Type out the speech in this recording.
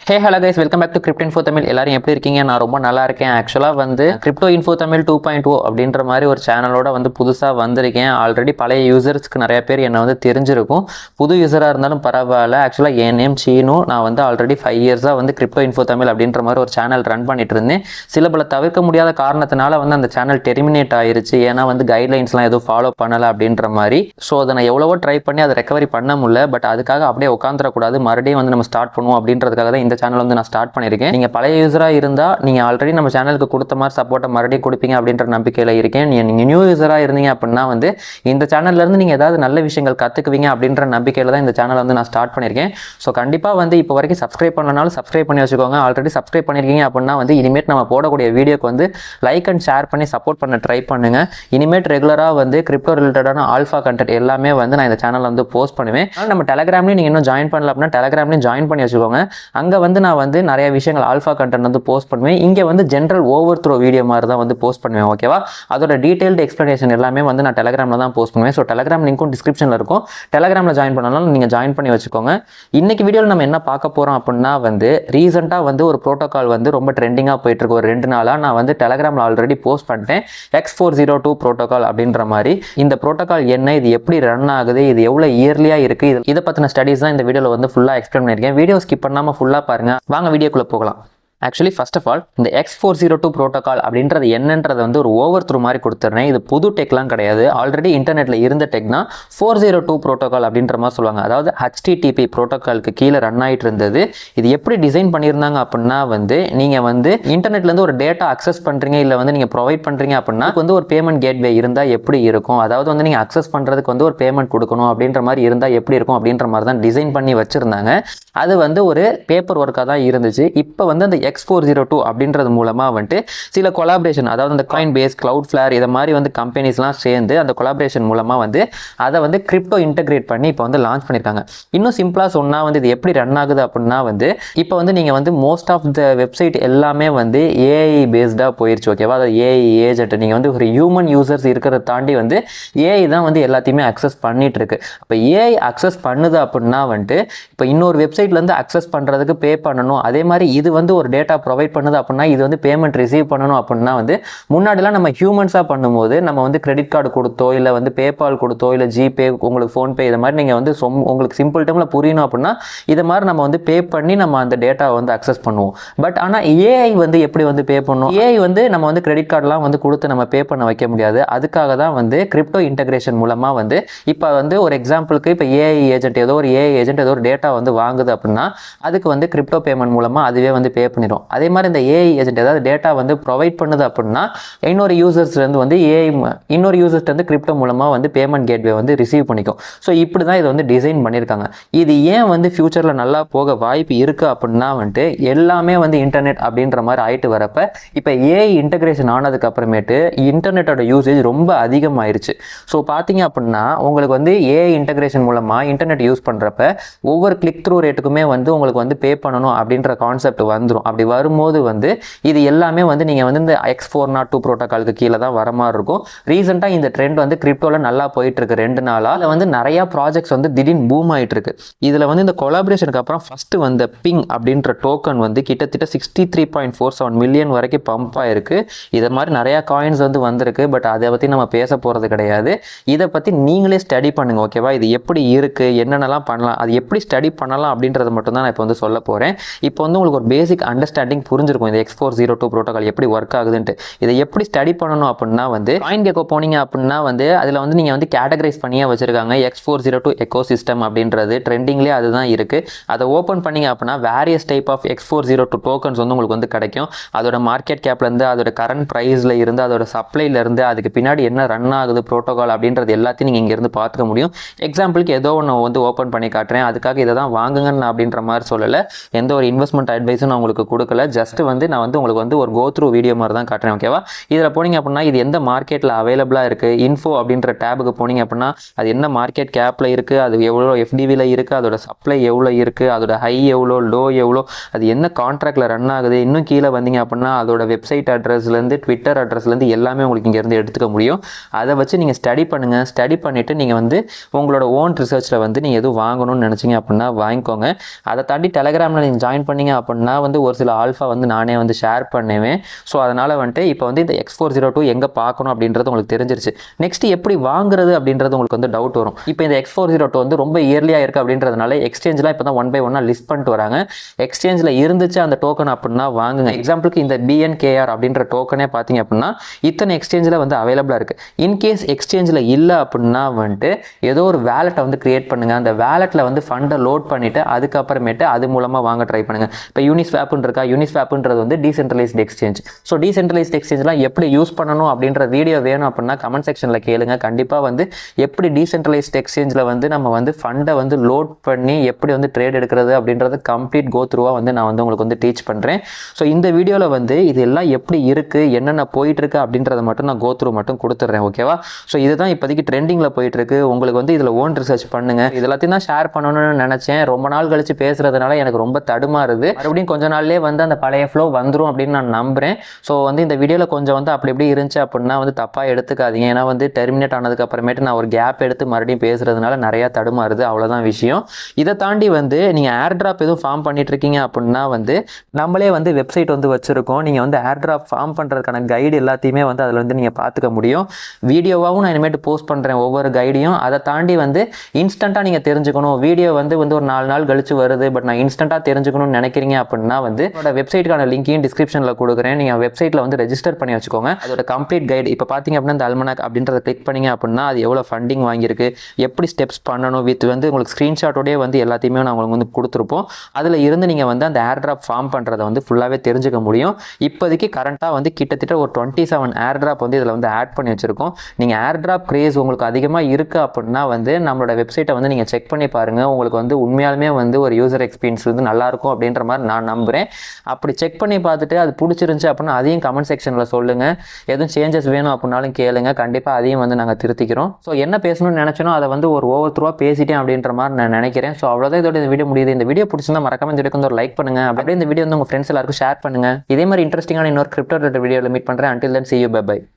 Hey hello guys, welcome back to crypto info Tamil. எல்லாரும் எப்படி இருக்கீங்க? நான் ரொம்ப நல்லா இருக்கேன். ஆக்சுவலாக வந்து கிரிப்டோ இன்ஃபோ தமிழ் 2.0 அப்படின்ற மாதிரி ஒரு சேனலோட வந்து புதுசாக வந்திருக்கேன். ஆல்ரெடி பழைய யூசர்ஸ்க்கு நிறைய பேர் என்னை வந்து தெரிஞ்சிருக்கும். புது யூஸராக இருந்தாலும் பரவாயில்ல. ஆக்சுவலாக என் நேம் சீனு. நான் வந்து ஆல்ரெடி 5 இயர்ஸாக வந்து கிரிப்டோ இன்ஃபோ தமிழ் அப்படின்ற மாதிரி ஒரு சேனல் ரன் பண்ணிட்டு இருந்தேன். சில பல தவிர்க்க முடியாத காரணத்தினால வந்து அந்த சேனல் டெர்மினேட் ஆயிருச்சு. ஏன்னா வந்து கைட்லைன்ஸ்லாம் எதுவும் ஃபாலோ பண்ணலை அப்படின்ற மாதிரி. ஸோ அதை நான் எவ்வளவோ ட்ரை பண்ணி அதை ரெக்கவரி பண்ண முடியல. பட் அதுக்காக அப்படியே உட்காந்துடக்கூடாது, மறுபடியும் வந்து நம்ம ஸ்டார்ட் பண்ணுவோம் அப்படின்றதுக்காக தான் இந்த சேனல் வந்து நான் ஸ்டார்ட் பண்ணியிருக்கேன். நீங்கள் பழைய யூஸராக இருந்தால் நீங்கள் ஆல்ரெடி நம்ம சேனலுக்கு கொடுத்த மாதிரி சப்போர்ட்டை மறுபடியும் கொடுப்பீங்க அப்படின்ற நம்பிக்கையில் இருக்கேன். நீங்கள் நியூ யூஸராக இருந்தீங்க அப்படின்னா வந்து இந்த சேனல்லேருந்து நீங்கள் ஏதாவது நல்ல விஷயங்கள் கற்றுக்குவீங்க அப்படின்ற நம்பிக்கையில் தான் இந்த சேனல் வந்து நான் ஸ்டார்ட் பண்ணியிருக்கேன். ஸோ கண்டிப்பாக வந்து இப்போ வரைக்கும் சப்ஸ்கிரைப் பண்ணனாலும் சப்ஸ்கிரைப் பண்ணி வச்சுக்கோங்க. ஆல்ரெடி சப்ஸ்கிரைப் பண்ணியிருக்கீங்க அப்படின்னா வந்து இனிமேட் நம்ம போடக்கூடிய வீடியோக்கு வந்து லைக் அண்ட் ஷேர் பண்ணி சப்போர்ட் பண்ண ட்ரை பண்ணுங்க. இனிமேட் ரெகுலராக வந்து கிரிப்டோ ரிலேட்டடான ஆல்ஃபா கண்டென்ட் எல்லாமே வந்து நான் இந்த சேனலில் வந்து போஸ்ட் பண்ணுவேன். நம்ம டெலகிராம்லேயும் நீங்கள் இன்னும் ஜாயின் பண்ணல அப்படின்னா டெலகிராம்லேயும் ஜாயின் பண்ணி வச்சுக்கோங்க. அங்கே வந்து நான் வந்து நிறைய விஷயங்கள் ஆல்ஃபா கண்டென்ட் வந்து போஸ்ட் பண்ணுவேன். இங்கே வந்து ஜென்ரல் ஓவர் த்ரோ வீடியோ மாதிரி தான் வந்து போஸ்ட் பண்ணுவேன். ஓகேவா? அதோட டீடைல்டு எக்ஸ்பிளனேஷன் எல்லாமே வந்து நான் டெலகிராமில் தான் போஸ்ட் பண்ணுவேன். ஸோ டெலகிராம் லிங்க்கும் டிஸ்கிரிப்ஷனில் இருக்கும். டெலகிராமில் ஜாயின் பண்ணாலும் நீங்கள் ஜாயின் பண்ணி வச்சுக்கோங்க. இன்னைக்கு வீடியோவில் நம்ம என்ன பார்க்க போகிறோம் அப்படின்னா வந்து ரீசெண்டாக வந்து ஒரு ப்ரோட்டோகால் வந்து ரொம்ப ட்ரெண்டிங்காக போயிட்டு இருக்கு. ஒரு 2 நாளாக நான் வந்து டெலகிராமில் ஆல்ரெடி போஸ்ட் பண்ணிட்டேன். X402 ப்ரோட்டோகால் அப்படின்ற மாதிரி. இந்த ப்ரோட்டோகால் என்ன, இது எப்படி ரன் ஆகுது, இது எவ்வளோ இயர்லியாக இருக்குது, இதை பற்றின ஸ்டடீஸ் தான் இந்த வீடியோவில் வந்து ஃபுல்லாக எக்ஸ்பிளைன் பண்ணியிருக்கேன். வீடியோ ஸ்கிப் பண்ணாமல் ஃபுல்லாக பாருங்கள். வாங்க வீடியோக்குள்ளே போகலாம். ஆக்சுவலி ஃபர்ஸ்ட் ஆஃப் ஆல் இந்த X402 ப்ரோட்டோகால் அப்படின்றது என்னன்றது வந்து ஒரு ஓவர் த்ரூ மாதிரி கொடுத்துட்றேன். இது புது டெக்லாம் கிடையாது. ஆல்ரெடி இன்டர்நெட்டில் இருந்த டெக் தான் 402 ப்ரோட்டோகால் அப்படின்ற மாதிரி சொல்லுவாங்க. அதாவது HTTP ப்ரோட்டோகாலுக்கு கீழே ரன் ஆகிட்டு இருந்தது. இது எப்படி டிசைன் பண்ணியிருந்தாங்க அப்படின்னா வந்து நீங்கள் வந்து இன்டர்நெட்லேருந்து ஒரு டேட்டா அக்சஸ் பண்ணுறீங்க, இல்லை வந்து நீங்கள் ப்ரொவைட் பண்ணுறீங்க அப்படின்னா வந்து ஒரு பேமெண்ட் கேட்வே இருந்தால் எப்படி இருக்கும், அதாவது வந்து நீங்கள் அக்சஸ் பண்ணுறதுக்கு வந்து ஒரு பேமெண்ட் கொடுக்கணும் அப்படின்ற மாதிரி இருந்தால் எப்படி இருக்கும் அப்படின்ற மாதிரி தான் டிசைன் பண்ணி வச்சுருந்தாங்க. அது வந்து ஒரு பேப்பர் ஒர்க்காக தான் இருந்துச்சு. இப்போ வந்து அந்த X402 அப்படின்றது மூலமாக வந்துட்டு சில கொலாபரேஷன், அதாவது அந்த காயின் பேஸ், Cloudflare இதை மாதிரி வந்து கம்பெனிஸ்லாம் சேர்ந்து அந்த கொலாபரேஷன் மூலமாக வந்து அதை வந்து கிரிப்டோ இன்டெகிரேட் பண்ணி இப்போ வந்து லான்ச் பண்ணியிருக்காங்க. இன்னும் சிம்பிளாக சொன்னால் வந்து இது எப்படி ரன் ஆகுது அப்படின்னா வந்து இப்போ வந்து நீங்கள் வந்து மோஸ்ட் ஆஃப் த வெப்சைட் எல்லாமே வந்து ஏஐ பேஸ்டாக போயிடுச்சு. ஓகேவா? அதாவது ஏஐ ஏஜென்ட், நீங்கள் வந்து ஒரு ஹியூமன் யூசர்ஸ் இருக்கிறத தாண்டி வந்து ஏஐ தான் வந்து எல்லாத்தையுமே அக்சஸ் பண்ணிட்டு இருக்கு. இப்போ ஏஐ அக்சஸ் பண்ணுது அப்படின்னா வந்துட்டு இப்போ இன்னொரு வெப்சைட்லேருந்து அக்சஸ் பண்ணுறதுக்கு பே பண்ணணும். அதே மாதிரி இது வந்து ஒரு டேட்டா ப்ரொவைட் பண்ணுது அப்படின்னா இது வந்து பேமெண்ட் ரிசீவ் பண்ணணும் அப்படின்னா வந்து முன்னாடிலாம் நம்ம ஹியூமன்ஸாக பண்ணும்போது நம்ம வந்து கிரெடிட் கார்டு கொடுத்தோ இல்லை வந்து பேபால் கொடுத்தோ இல்லை ஜிபே, உங்களுக்கு ஃபோன்பே, இதை மாதிரி நீங்கள் வந்து உங்களுக்கு சிம்பிள் டைமில் புரியணும் அப்படின்னா இதை மாதிரி நம்ம வந்து பே பண்ணி நம்ம அந்த டேட்டாவை வந்து அக்சஸ் பண்ணுவோம். பட் ஆனால் ஏஐ வந்து எப்படி வந்து பே பண்ணுவோம்? ஏஐ வந்து நம்ம வந்து கிரெடிட் கார்டெலாம் வந்து கொடுத்து நம்ம பே பண்ண வைக்க முடியாது. அதுக்காக தான் வந்து கிரிப்டோ இன்டெகிரேஷன் மூலமாக வந்து இப்போ வந்து ஒரு எக்ஸாம்பிளுக்கு இப்போ ஏஐ ஏஜென்ட் ஏதோ ஒரு டேட்டா வந்து வாங்குது அப்படின்னா அதுக்கு வந்து கிரிப்டோ பேமெண்ட் மூலமாக அதுவே வந்து பே பண்ணிடும். அதே மாதிரி இந்த ஏஐ ஏஜென்ட் ஏதாவது டேட்டா வந்து ப்ரொவைட் பண்ணுது அப்படின்னா இன்னொரு யூசர்ஸ்லேருந்து வந்து இன்னொரு யூசர்ஸ்லேருந்து கிரிப்டோ மூலமாக வந்து பேமெண்ட் கேட்வே வந்து ரிசீவ் பண்ணிக்கும். ஸோ இப்படி தான் இதை வந்து டிசைன் பண்ணியிருக்காங்க. இது ஏன் வந்து ஃபியூச்சரில் நல்லா போக வாய்ப்பு இருக்குது அப்படின்னா வந்துட்டு எல்லாமே வந்து இன்டர்நெட் அப்படின்ற மாதிரி ஆகிட்டு வரப்ப இப்போ ஏஐ இன்டகிரேஷன் ஆனதுக்கு அப்புறமேட்டு இன்டர்நெட்டோட யூசேஜ் ரொம்ப அதிகமாயிருச்சு. ஸோ பார்த்தீங்க அப்படின்னா உங்களுக்கு வந்து ஏஐ இன்டகிரேஷன் மூலமாக இன்டர்நெட் யூஸ் பண்ணுறப்ப ஒவ்வொரு கிளிக் த்ரூ ரேட்டுக்குமே வந்து உங்களுக்கு வந்து பே பண்ணணும் அப்படின்ற கான்செப்ட் வந்துடும். அப்படி வரும்போது வந்து இது எல்லாமே வந்து நீங்கள் வந்து இந்த X402 ப்ரோட்டோகாலுக்கு கீழே தான் வர மாதிரி இருக்கும். ரீசெண்டாக இந்த ட்ரெண்ட் வந்து கிரிப்டோவில் நல்லா போயிட்டு இருக்கு 2 நாளாக. அதில் வந்து நிறையா ப்ராஜெக்ட்ஸ் வந்து திடீர்னு பூம் ஆகிட்டு இருக்கு. இதில் வந்து இந்த கொலாபரேஷனுக்கு அப்புறம் ஃபஸ்ட்டு வந்த பிங் அப்படின்ற டோக்கன் வந்து கிட்டத்தட்ட 63.47 மில்லியன் வரைக்கும் பம்ப் ஆயிருக்கு. இதை மாதிரி நிறையா காயின்ஸ் வந்து வந்திருக்கு. பட் அதை பற்றி நம்ம பேச போகிறது கிடையாது. இதை பற்றி நீங்களே ஸ்டடி பண்ணுங்க. ஓகேவா? இது எப்படி இருக்குது, என்னென்னலாம் பண்ணலாம், அது எப்படி ஸ்டடி பண்ணலாம் அப்படின்றத மட்டும் தான் நான் இப்போ வந்து சொல்ல போகிறேன். இப்போ வந்து உங்களுக்கு ஒரு பேசிக் அண்டர்ஸ்டாண்டிங் புரிஞ்சிருக்கும் இந்த X402 ப்ரோட்டோகால் எப்படி ஒர்க் ஆகுதுன்ட்டு. இதை எப்படி ஸ்டடி பண்ணணும் அப்படின்னா வந்து CoinGecko போனீங்க அப்படின்னா வந்து அதில் வந்து நீங்கள் வந்து கேட்டகரைஸ் பண்ணியே வச்சிருக்காங்க. X402 எக்கோசிஸ்டம் அப்படின்றது ட்ரெண்டிங்லேயே அதுதான் இருக்குது. அதை ஓப்பன் பண்ணிங்க அப்படின்னா various type of X402 tokens வந்து உங்களுக்கு வந்து கிடைக்கும். அதோட மார்க்கெட் கேப்லேருந்து, அதோட கரண்ட் ப்ரைஸில் இருந்து, அதோட சப்ளைலேருந்து, அதுக்கு பின்னாடி என்ன ரன் ஆகுது ப்ரோட்டோகால் அப்படின்றது எல்லாத்தையும் நீங்கள் இங்கேருந்து பார்த்துக்க முடியும். எக்ஸாம்பிளுக்கு ஏதோ ஒன்று வந்து ஓப்பன் பண்ணி காட்டுறேன். அதுக்காக இதை தான் வாங்குங்கன்னு அப்படின்ற மாதிரி சொல்லலை. எந்த ஒரு இன்வெஸ்ட்மெண்ட் அட்வைஸும் நான் உங்களுக்கு கொடுக்கல, ஜஸ்ட் வந்து நான் வந்து உங்களுக்கு வந்து ஒரு கோ த்ரூ வீடியோ மாதிரி தான் காட்டுறேன். ஓகேவா? இதில் போனீங்க அப்படின்னா இது எந்த மார்க்கெட்டில் அவைலபிளாக இருக்குது, இன்ஃபோ அப்படின்ற டேபுக்கு போனீங்க அப்படின்னா அது என்ன மார்க்கெட் கேப்பில் இருக்குது, அது எவ்வளோ எஃப்டிவியில் இருக்குது, அதோட சப்ளை எவ்வளோ இருக்குது, அதோட ஹை எவ்வளோ, லோ எவ்வளோ, அது என்ன கான்ட்ராக்டில் ரன் ஆகுது, இன்னும் கீழே வந்தீங்க அப்படின்னா அதோட வெப்சைட் அட்ரஸ்லேருந்து ட்விட்டர் அட்ரஸ்லேருந்து எல்லாமே உங்களுக்கு இங்கேருந்து எடுத்துக்க முடியும். அதை வச்சு நீங்கள் ஸ்டடி பண்ணுங்கள். ஸ்டடி பண்ணிவிட்டு நீங்கள் வந்து உங்களோட ஓன் ரிசர்ச்சில் வந்து நீங்கள் எதுவும் வாங்கணும்னு நினச்சிங்க அப்படின்னா வாங்கிக்கோங்க. அதை தாண்டி டெலகிராமில் நீங்கள் ஜாயின் பண்ணிங்க அப்படின்னா வந்து ஒரு சில ஆல்ஃபா வந்து நானே வந்து ஷேர் பண்ணுவேன். ஸோ அதனால் வந்துட்டு இப்போ வந்து இந்த X402 எங்கே பார்க்கணும் அப்படின்றது உங்களுக்கு தெரிஞ்சிருச்சு. நெக்ஸ்ட் எப்படி வாங்குறது அப்படின்றது உங்களுக்கு வந்து டவுட் வரும். இப்போ இந்த X402 வந்து ரொம்ப இயர்லியாக இருக்குது அப்படின்றதுனால எக்ஸ்சேஞ்செலாம் இப்போ தான் 1 by 1 லிஸ்ட் பண்ணிட்டு வராங்க. எக்ஸ்சேஞ்சில் இருந்துச்சு அந்த டோக்கன் அப்படின்னா வாங்குங்க. எக்ஸாம்பிளுக்கு இந்த BNKR அப்படின்ற டோக்கனே பார்த்தீங்க அப்படின்னா இத்தனை எக்ஸ்சேஞ்சில் வந்து அவைலபிளாக இருக்குது. இன்கேஸ் எக்ஸ்சேஞ்சில் இல்லை அப்படின்னா வந்துட்டு ஏதோ ஒரு வேலெட்டை வந்து கிரியேட் பண்ணுங்கள். அந்த வேலெட்டில் வந்து ஃபண்டை லோட் பண்ணிவிட்டு அதுக்கப்புறமேட்டு அது மூலமாக வாங்க ட்ரை பண்ணுங்கள். இப்போ யூனிஸ்வாப்னு இருக்கா, யூனிஸ்வாப்ன்றது வந்து டீசென்ட்ரலைஸ்ட் எக்ஸ்சேஞ்ச். ஸோ டீசென்ட்ரலைஸ்ட் எக்ஸ்சேஞ்செலாம் எப்படி யூஸ் பண்ணணும் அப்படின்ற வீடியோ வேணும் அப்படின்னா கமெண்ட் செக்ஷனில் கேளுங்க. கண்டிப்பாக வந்து எப்படி டீசென்ட்ரலைஸ்ட் எக்ஸ்சேஞ்சில் வந்து நம்ம வந்து ஃபண்டை வந்து லோட் பண்ணி எப்படி வந்து ட்ரேட் எடுக்கிறது அப்படின்றது கம்ப்ளீட் கோ த்ரூவாக வந்து நான் வந்து உங்களுக்கு வந்து டீச் பண்ணுறேன். ஸோ இந்த வீடியோவில் வந்து இது எல்லாம் எப்படி இருக்குது, என்னென்ன போயிட்டுருக்கு அப்படின்றத மட்டும் நான் கோ த்ரூ மட்டும் கொடுத்துட்றேன். ஓகேவா? ஸோ இதுதான் இப்போதைக்கு ட்ரெண்டிங்கில் போயிட்டுருக்கு. உங்களுக்கு வந்து இதில் ஓன் ரிசர்ச் பண்ணுங்கள். இது எல்லாத்தையும் தான் ஷேர் பண்ணணும்னு நினச்சேன். ரொம்ப நாள் கழிச்சு பேசுகிறதுனால எனக்கு ரொம்ப தடுமாறுது. மறுபடியும் கொஞ்ச நாள்லேயே வந்து அந்த பழைய ஃப்ளோ வந்துடும் அப்படின்னு நான் நம்புகிறேன். ஸோ வந்து இந்த வீடியோவில் கொஞ்சம் வந்து அப்படி எப்படி இருந்துச்சு அப்படின்னா வந்து தப்பாக எடுத்துக்காதீங்க. ஏன்னா வந்து டெர்மினேட் ஆனதுக்கு அப்புறமேட்டு நான் ஒரு கேப் எடுத்து மறுபடியும் பேசுகிறதுனால நிறையா தடுமாறுது. அவ்வளோதான் விஷயம். இதை தாண்டி வந்து நீங்கள் ஏர் ட்ராப் எதுவும் ஃபார்ம் பண்ணிட்டு இருக்கீங்க அப்படின்னா வந்து நம்மளே வந்து வெப்சைட் வந்து வச்சுருக்கோம். நீங்கள் வந்து ஏர் ட்ராப் ஃபார்ம் பண்ணுறதுக்கான கைடு எல்லாத்தையுமே வந்து அதில் வந்து நீங்கள் பார்த்துக்க முடியும். வீடியோவாகவும் நான் இனிமேட்டு போஸ்ட் பண்ணுறேன் ஒவ்வொரு கைடையும். அதை தாண்டி வந்து இன்ஸ்டண்ட்டாக நீங்கள் தெரிஞ்சுக்கணும். வீடியோ வந்து ஒரு 4 நாள் கழிச்சு வருது, பட் நான் இன்ஸ்டண்ட்டாக தெரிஞ்சுக்கணும்னு நினைக்கிறீங்க அப்படின்னா வந்து என்னோட வெப்சைட்டுக்கான லிங்கையும் டிஸ்கிரிப்ஷனில் கொடுக்குறேன். நீங்கள் வெப்சைட்டில் வந்து ரெஜிஸ்டர் பண்ணி வச்சுக்கோங்க. அதோட கம்ப்ளீட் கைடு இப்போ பார்த்தீங்க அப்படின்னா இந்த அல்மனாக் அப்படின்றத கிளிக் பண்ணிங்க அப்படின்னா அது எவ்வளோ ஃபண்டிங் வாங்கியிருக்கு, எப்படி ஸ்டெப்ஸ் பண்ணணும் வித் வந்து உங்களுக்கு ஸ்க்ரீன்ஷாட்டோடய வந்து எல்லாத்தையுமே நான் உங்களுக்கு வந்து கொடுத்துருப்போம். அதில் இருந்து நீங்கள் வந்து அந்த ஏர் ட்ராப் ஃபார்ம் பண்ணுறதை வந்து ஃபுல்லாகவே தெரிஞ்சுக்க முடியும். இப்போதைக்கு கரண்ட்டாக வந்து கிட்டத்தட்ட ஒரு 27 ஏர் ட்ராப் வந்து இதில் வந்து ஆட் பண்ணி வச்சுருக்கோம். நீங்கள் ஏர் ட்ராப் கிரேஸ் உங்களுக்கு அதிகமாக இருக்குது அப்படின்னா வந்து நம்மளோட வெப்சைட்டை வந்து நீங்கள் செக் பண்ணி பாருங்கள். உங்களுக்கு வந்து உண்மையாலுமே வந்து ஒரு யூசர் எக்ஸ்பீரியன்ஸ் வந்து நல்லாயிருக்கும் அப்படின்ற மாதிரி நான் நம்புகிறேன். அப்படி செக் பண்ணி பார்த்துட்டு அது பிடிச்சிருந்துச்சு அப்படின்னா அதையும் கமெண்ட் செக்ஷனில் சொல்லுங்கள். எதுவும் சேஞ்சஸ் வேணும் அப்படின்னாலும் கேளுங்க. கண்டிப்பாக அதையும் வந்து நாங்கள் திருத்திக்கிறோம். ஸோ என்ன பேசணும்னு நினச்சனோ அதை வந்து ஒரு ஓவர்த்ரூவாக பேசிட்டேன் அப்படின்ற மாதிரி நான் நினைக்கிறேன். ஸோ அவ்வளோதான் இதோட இந்த வீடியோ முடியுது. இந்த வீடியோ பிடிச்சிருந்தா மறக்காம இந்த வீடியோக்கு வந்து ஒரு லைக் பண்ணுங்கள். அப்படியே இந்த வீடியோ வந்து உங்கள் ஃப்ரெண்ட்ஸ் எல்லாருக்கும் ஷேர் பண்ணுங்கள். இதே மாதிரி இன்ட்ரெஸ்டிங்கான இன்னொரு கிரிப்டோ ரிலேட்டட் வீடியோவில் மீட் பண்ணுறேன். Until then, see you. Bye bye.